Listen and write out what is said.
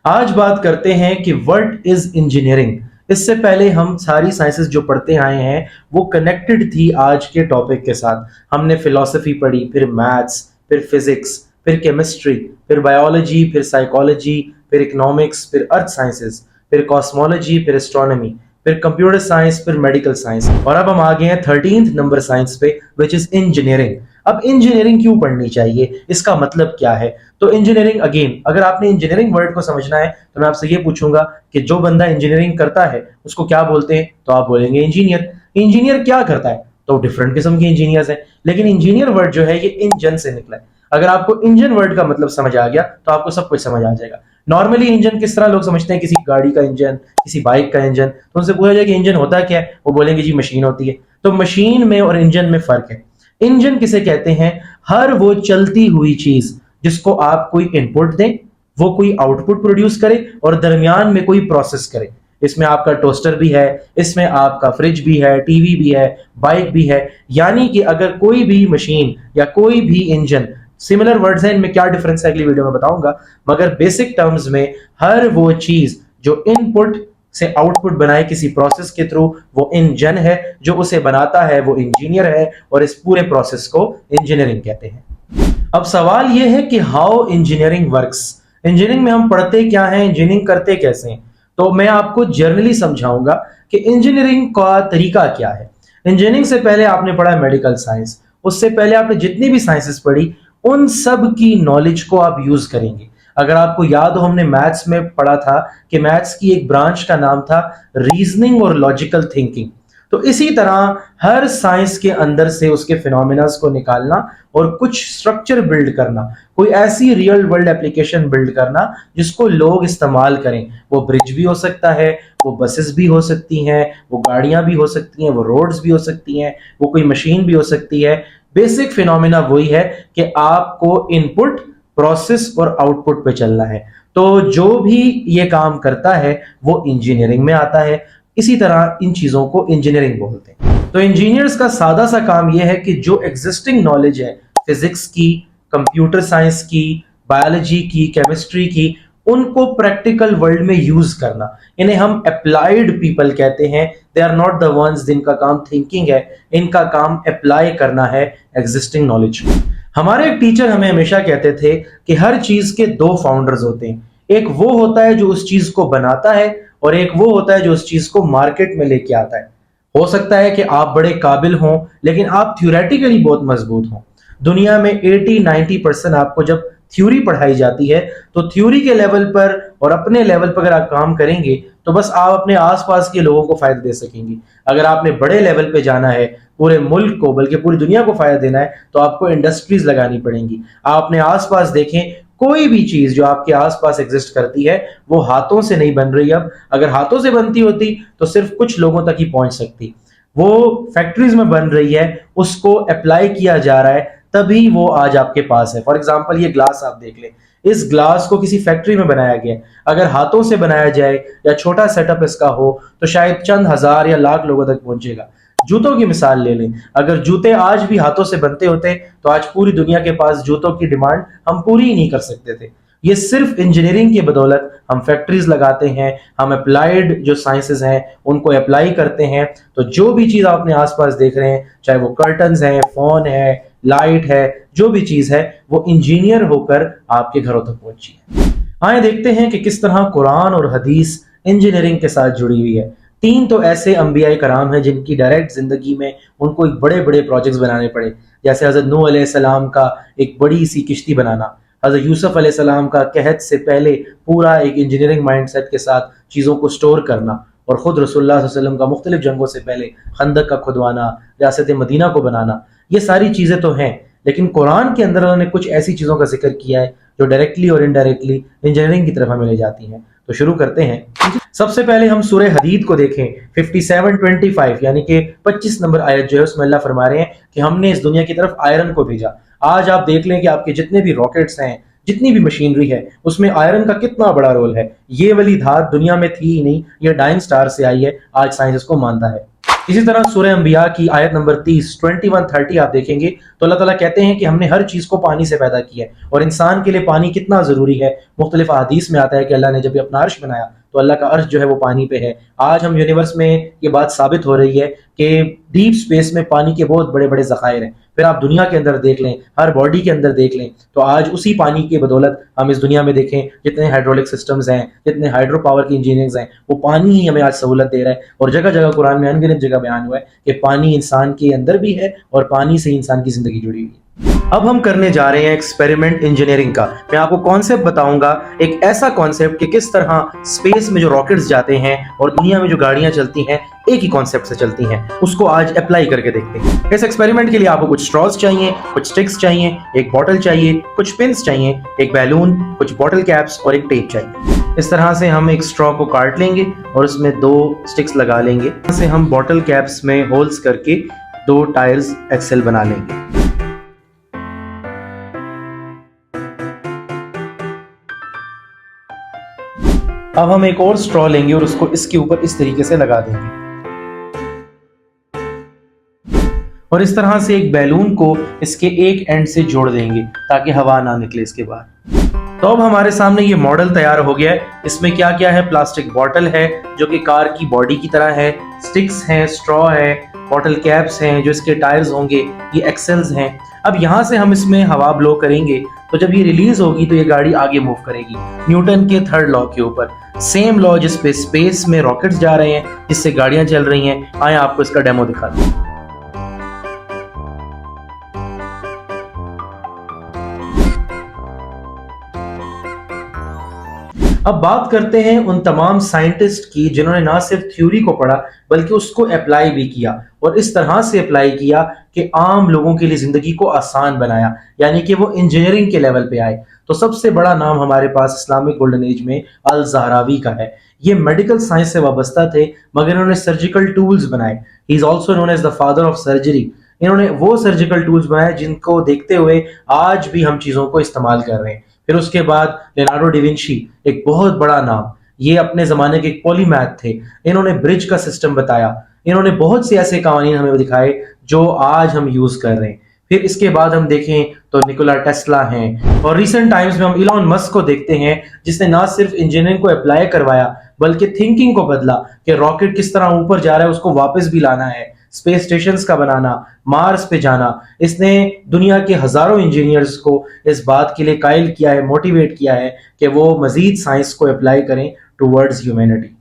आज बात करते हैं कि व्हाट इज इंजीनियरिंग। इससे पहले हम सारी साइंसेस जो पढ़ते आए हैं वो कनेक्टेड थी आज के टॉपिक के साथ। हमने फिलॉसफी पढ़ी, फिर मैथ्स, फिर फिजिक्स, फिर केमिस्ट्री, फिर बायोलॉजी, फिर साइकोलॉजी, फिर इकोनॉमिक्स, फिर अर्थ साइंसेस, फिर कॉस्मोलॉजी, फिर एस्ट्रोनॉमी, फिर कंप्यूटर साइंस, फिर मेडिकल साइंस, और अब हम आ गए हैं 13th नंबर साइंस पे, विच इज इंजीनियरिंग। अब इंजीनियरिंग क्यों पढ़नी चाहिए, इसका मतलब क्या है? तो इंजीनियरिंग, अगेन अगर आपने इंजीनियरिंग वर्ड को समझना है तो मैं आपसे ये पूछूंगा कि जो बंदा इंजीनियरिंग करता है उसको क्या बोलते हैं, तो आप बोलेंगे इंजीनियर। इंजीनियर क्या करता है? तो डिफरेंट किस्म के इंजीनियर्स हैं, लेकिन इंजीनियर वर्ड जो है ये इंजन से निकला है। अगर आपको इंजन वर्ड का मतलब समझ आ गया तो आपको सब कुछ समझ आ जाएगा। नॉर्मली इंजन किस तरह लोग समझते हैं, किसी गाड़ी का इंजन, किसी बाइक का इंजन, तो उनसे पूछा जाए कि इंजन होता क्या है, वो बोलेंगे जी मशीन होती है। तो मशीन में और इंजन में फर्क है। इंजन किसे कहते हैं? हर वो चलती हुई चीज जिसको आप कोई इनपुट दें, वो कोई आउटपुट प्रोड्यूस करे और दरमियान में कोई प्रोसेस करे। इसमें आपका टोस्टर भी है, इसमें आपका फ्रिज भी है, टीवी भी है, बाइक भी है। यानी कि अगर कोई भी मशीन या कोई भी इंजन, सिमिलर वर्ड्स हैं, इनमें क्या डिफरेंस है अगली वीडियो में बताऊंगा, मगर बेसिक टर्म्स में हर वो चीज जो इनपुट से आउटपुट बनाए किसी प्रोसेस के थ्रू, वो इंजन है। जो उसे बनाता है वो इंजीनियर है, और इस पूरे प्रोसेस को इंजीनियरिंग कहते हैं। अब सवाल यह है कि हाउ इंजीनियरिंग वर्क्स। इंजीनियरिंग में हम पढ़ते क्या हैं, इंजीनियरिंग करते कैसे हैं? तो मैं आपको जर्नली समझाऊंगा कि इंजीनियरिंग का तरीका क्या है। इंजीनियरिंग से पहले आपने पढ़ा मेडिकल साइंस, उससे पहले आपने जितनी भी साइंसेस पढ़ी उन सब की नॉलेज को आप यूज करेंगे। अगर आपको याद हो, हमने मैथ्स में पढ़ा था कि मैथ्स की एक ब्रांच का नाम था रीजनिंग और लॉजिकल थिंकिंग। तो इसी तरह हर साइंस के अंदर से उसके फिनोमिनास को निकालना और कुछ स्ट्रक्चर बिल्ड करना, कोई ऐसी रियल वर्ल्ड एप्लीकेशन बिल्ड करना जिसको लोग इस्तेमाल करें। वो ब्रिज भी हो सकता है, वो बसेस भी हो सकती हैं, वो गाड़ियां भी हो सकती हैं, वो रोड्स भी हो सकती हैं, वो कोई मशीन भी हो सकती है। बेसिक फिनोमिना वही है कि आपको इनपुट, प्रोसेस और आउटपुट पे चलना है। तो जो भी ये काम करता है वो इंजीनियरिंग में आता है। इसी तरह इन चीजों को इंजीनियरिंग बोलते हैं। तो इंजीनियर्स का सादा सा काम यह है कि जो एग्जिस्टिंग नॉलेज है फिजिक्स की, कंप्यूटर साइंस की, बायोलॉजी की, केमिस्ट्री की, उनको प्रैक्टिकल वर्ल्ड में यूज करना। इन्हें हम अप्लाइड पीपल कहते हैं। They are not the ones जिनका काम थिंकिंग है, इनका काम अप्लाई करना है एग्जिस्टिंग नॉलेज। हमारे एक टीचर हमें हमेशा कहते थे कि हर चीज के दो फाउंडर्स होते हैं। एक वो होता है जो उस चीज को बनाता है, और एक वो होता है जो उस चीज को मार्केट में लेके आता है। हो सकता है कि आप बड़े काबिल हों लेकिन आप थ्योरेटिकली बहुत मजबूत हों। दुनिया में 80-90% आपको जब थ्योरी पढ़ाई जाती है तो थ्योरी के लेवल पर और अपने लेवल पर अगर आप काम करेंगे तो बस आप अपने आसपास के लोगों को फायदा दे सकेंगे। अगर आपने बड़े लेवल पे जाना है, पूरे मुल्क को बल्कि पूरी दुनिया को फायदा देना है, तो आपको इंडस्ट्रीज लगानी पड़ेंगी। आप अपने आसपास देखें, कोई भी चीज जो आपके आसपास एग्जिस्ट करती है वो हाथों से नहीं बन रही। अब अगर हाथों से बनती होती तो सिर्फ कुछ लोगों तक ही पहुंच सकती। वो फैक्ट्रीज में बन रही है, उसको अप्लाई किया जा रहा है, तभी वो आज आपके पास है। फॉर एग्जाम्पल ये ग्लास आप देख लें, इस ग्लास को किसी फैक्ट्री में बनाया गया। अगर हाथों से बनाया जाए या छोटा सेटअप इसका हो तो शायद चंद हजार या लाख लोगों तक पहुंचेगा। जूतों की मिसाल ले लें, अगर जूते आज भी हाथों से बनते होते तो आज पूरी दुनिया के पास जूतों की डिमांड हम पूरी ही नहीं कर सकते थे। ये सिर्फ इंजीनियरिंग की बदौलत हम फैक्ट्रीज लगाते हैं, हम अप्लाइड जो साइंसेज हैं उनको अप्लाई करते हैं। तो जो भी चीज आप अपने आसपास देख रहे हैं, चाहे वो कर्टन्स हैं, फोन है, लाइट है, जो भी चीज है वो इंजीनियर होकर आपके घरों तक पहुंची है। आइए देखते हैं कि किस तरह कुरान और हदीस इंजीनियरिंग के साथ जुड़ी हुई है। तीन तो ऐसे अंबिया कराम हैं जिनकी डायरेक्ट जिंदगी में उनको एक बड़े बड़े प्रोजेक्ट्स बनाने पड़े, जैसे हजरत नूह अलैहिस्सलाम का एक बड़ी सी किश्ती बनाना, हजरत यूसुफ अलैहिस्सलाम का कहत से पहले पूरा एक इंजीनियरिंग माइंडसेट के साथ चीज़ों को स्टोर करना, और खुद रसूलुल्लाह सल्लल्लाहु अलैहि वसल्लम का मुख्तलिफ जंगों से पहले खंदक का खुदवाना, रियासत मदीना को बनाना। ये सारी चीज़ें तो हैं, लेकिन कुरान के अंदर उन्होंने कुछ ऐसी चीज़ों का जिक्र किया है जो डायरेक्टली और इनडायरेक्टली इंजीनियरिंग की तरफ हमें ले जाती हैं। तो शुरू करते हैं। सबसे पहले हम सूरह हदीद को देखें। 57:25 यानी कि 25 नंबर आयत जो है उसमें अल्लाह फरमा रहे हैं कि हमने इस दुनिया की तरफ आयरन को भेजा। आज आप देख लें कि आपके जितने भी रॉकेट्स हैं, जितनी भी मशीनरी है, उसमें आयरन का कितना बड़ा रोल है। ये वाली धात दुनिया में थी ही नहीं, ये डाइन स्टार से आई है, आज साइंस इसको मानता है। इसी तरह सूरह अंबिया की आयत नंबर 30 21-30 आप देखेंगे तो अल्लाह ताला कहते हैं कि हमने हर चीज को पानी से पैदा किया है, और इंसान के लिए पानी कितना जरूरी है मुख्तलिफ हदीस में आता है कि अल्लाह ने जब भी अपना अर्श बनाया तो अल्लाह का अर्श जो है वो पानी पे है। आज हम यूनिवर्स में ये बात साबित हो रही है कि डीप स्पेस में पानी के बहुत बड़े बड़े ज़खायर हैं। फिर आप दुनिया के अंदर देख लें, हर बॉडी के अंदर देख लें, तो आज उसी पानी की बदौलत हम इस दुनिया में देखें जितने हाइड्रोलिक सिस्टम्स हैं, जितने हाइड्रो पावर की इंजीनियरिंग हैं, वो पानी ही हमें आज सहूलत दे रहा है। और जगह जगह कुरान में अनगिनत जगह बयान हुआ है कि पानी इंसान के अंदर भी है और पानी से इंसान की ज़िंदगी जुड़ी हुई है। अब हम करने जा रहे हैं एक्सपेरिमेंट इंजीनियरिंग का। मैं आपको कॉन्सेप्ट बताऊंगा, एक ऐसा कॉन्सेप्ट कि किस तरह स्पेस में जो रॉकेट्स जाते हैं और दुनिया में जो गाड़ियां चलती हैं एक ही कॉन्सेप्ट से चलती हैं, उसको आज अप्लाई करके देखते हैं। इस एक्सपेरिमेंट के लिए आपको कुछ स्ट्रॉज चाहिए, कुछ स्टिक्स चाहिए, एक बॉटल चाहिए, कुछ पिन्स चाहिए, एक बैलून, कुछ बॉटल कैप्स और एक टेप चाहिए। इस तरह से हम एक स्ट्रॉ को काट लेंगे और उसमें 2 स्टिक्स लगा लेंगे। इस से हम बॉटल कैप्स में होल्स करके 2 टायर्स एक्सेल बना लेंगे। अब हम एक और स्ट्रॉ लेंगे और उसको इसके ऊपर इस तरीके से लगा देंगे और इस तरह से एक बैलून को इसके एक एंड से जोड़ देंगे ताकि हवा ना निकले इसके बाद। तो अब हमारे सामने ये मॉडल तैयार हो गया है। इसमें क्या क्या है, प्लास्टिक बॉटल है जो कि कार की बॉडी की तरह है, स्टिक्स हैं, स्ट्रॉ है, बॉटल कैप्स हैं जो इसके टायर्स होंगे, ये एक्सेल्स हैं। अब यहाँ से हम इसमें हवा ब्लो करेंगे तो जब ये रिलीज होगी तो ये गाड़ी आगे मूव करेगी न्यूटन के 3rd लॉ के ऊपर। सेम लॉ जिस पे स्पेस में रॉकेट्स जा रहे हैं, जिससे गाड़ियां चल रही हैं। आए आपको इसका डेमो दिखा दूं। अब बात करते हैं उन तमाम साइंटिस्ट की जिन्होंने ना सिर्फ थ्योरी को पढ़ा बल्कि उसको अप्लाई भी किया और इस तरह से अप्लाई किया कि आम लोगों के लिए जिंदगी को आसान बनाया, यानी कि वो इंजीनियरिंग के लेवल पे आए। तो सबसे बड़ा नाम हमारे पास इस्लामिक गोल्डन एज में अल ज़हरावी का है। ये मेडिकल साइंस से वाबस्ता थे मगर इन्होंने सर्जिकल टूल्स बनाए। He is also known as the father of surgery. इन्होंने वो सर्जिकल टूल्स बनाए जिनको देखते हुए आज भी हम चीजों को इस्तेमाल कर रहे हैं। फिर उसके बाद लियोनार्डो डा विंची, एक बहुत बड़ा नाम, ये अपने जमाने के एक पॉलीमैथ थे। इन्होंने ब्रिज का सिस्टम बताया। इन्होंने बहुत से ऐसे कवानीन हमें दिखाए जो आज हम यूज कर रहे हैं। फिर इसके बाद हम देखें तो निकोला टेस्ला हैं और रिसेंट टाइम्स में हम इलॉन मस्क को देखते हैं जिसने ना सिर्फ इंजीनियरिंग को अप्लाई करवाया बल्कि थिंकिंग को बदला कि रॉकेट किस तरह ऊपर जा रहा है उसको वापस भी लाना है, स्पेस स्टेशन का बनाना, मार्स पे जाना। इसने दुनिया के हजारों इंजीनियर्स को इस बात के लिए कायल किया है, मोटिवेट किया है कि वो मजीद साइंस को अप्लाई करें टुवर्ड्स ह्यूमैनिटी।